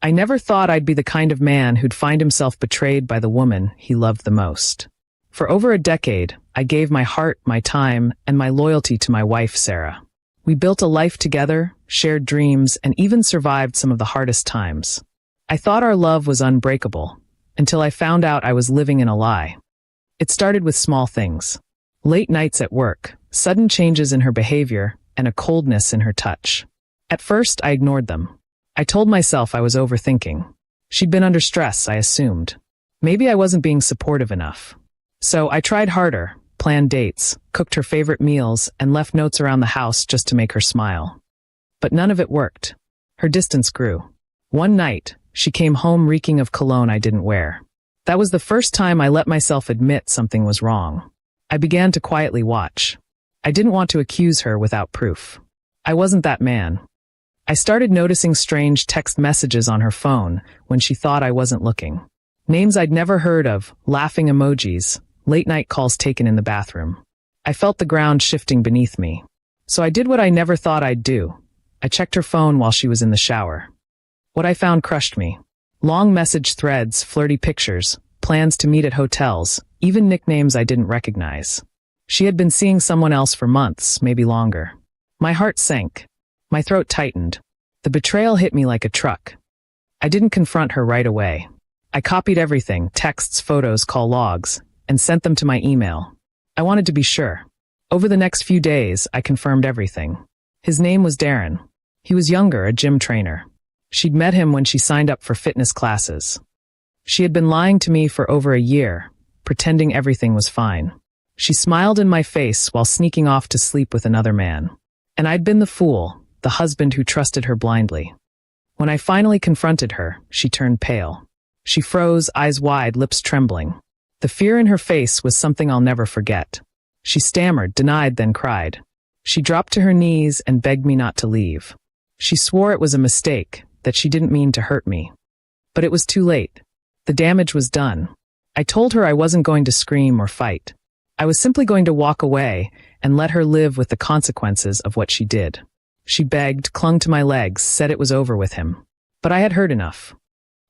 I never thought I'd be the kind of man who'd find himself betrayed by the woman he loved the most. For over a decade, I gave my heart, my time, and my loyalty to my wife, Sarah. We built a life together, shared dreams, and even survived some of the hardest times. I thought our love was unbreakable, until I found out I was living in a lie. It started with small things. Late nights at work, sudden changes in her behavior, and a coldness in her touch. At first, I ignored them. I told myself I was overthinking. She'd been under stress, I assumed. Maybe I wasn't being supportive enough. So I tried harder, planned dates, cooked her favorite meals, and left notes around the house just to make her smile. But none of it worked. Her distance grew. One night, she came home reeking of cologne I didn't wear. That was the first time I let myself admit something was wrong. I began to quietly watch. I didn't want to accuse her without proof. I wasn't that man. I started noticing strange text messages on her phone when she thought I wasn't looking. Names I'd never heard of, laughing emojis, late-night calls taken in the bathroom. I felt the ground shifting beneath me. So I did what I never thought I'd do. I checked her phone while she was in the shower. What I found crushed me. Long message threads, flirty pictures, plans to meet at hotels, even nicknames I didn't recognize. She had been seeing someone else for months, maybe longer. My heart sank. My throat tightened. The betrayal hit me like a truck. I didn't confront her right away. I copied everything, texts, photos, call logs, and sent them to my email. I wanted to be sure. Over the next few days, I confirmed everything. His name was Darren. He was younger, a gym trainer. She'd met him when she signed up for fitness classes. She had been lying to me for over a year, pretending everything was fine. She smiled in my face while sneaking off to sleep with another man. And I'd been the fool, the husband who trusted her blindly. When I finally confronted her, she turned pale. She froze, eyes wide, lips trembling. The fear in her face was something I'll never forget. She stammered, denied, then cried. She dropped to her knees and begged me not to leave. She swore it was a mistake, that she didn't mean to hurt me. But it was too late. The damage was done. I told her I wasn't going to scream or fight. I was simply going to walk away and let her live with the consequences of what she did. She begged, clung to my legs, said it was over with him. But I had heard enough.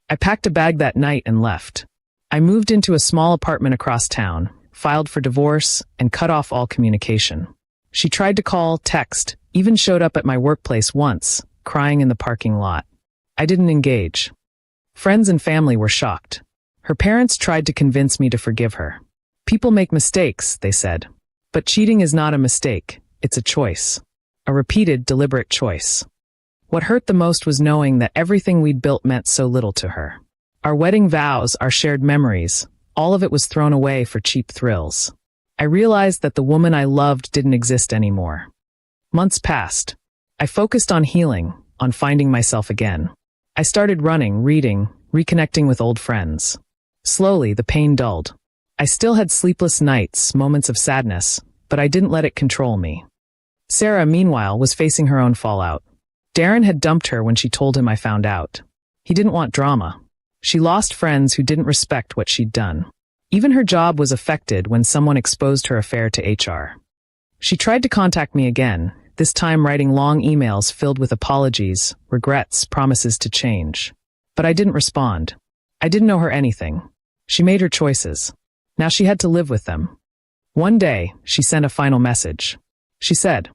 I packed a bag that night and left. I moved into a small apartment across town, filed for divorce, and cut off all communication. She tried to call, text, even showed up at my workplace once, crying in the parking lot. I didn't engage. Friends and family were shocked. Her parents tried to convince me to forgive her. People make mistakes, they said. But cheating is not a mistake, it's a choice. A repeated, deliberate choice. What hurt the most was knowing that everything we'd built meant so little to her. Our wedding vows, our shared memories, all of it was thrown away for cheap thrills. I realized that the woman I loved didn't exist anymore. Months passed. I focused on healing, on finding myself again. I started running, reading, reconnecting with old friends. Slowly, the pain dulled. I still had sleepless nights, moments of sadness, but I didn't let it control me. Sarah, meanwhile, was facing her own fallout. Darren had dumped her when she told him I found out. He didn't want drama. She lost friends who didn't respect what she'd done. Even her job was affected when someone exposed her affair to HR. She tried to contact me again, this time writing long emails filled with apologies, regrets, promises to change. But I didn't respond. I didn't owe her anything. She made her choices. Now she had to live with them. One day, she sent a final message. She said,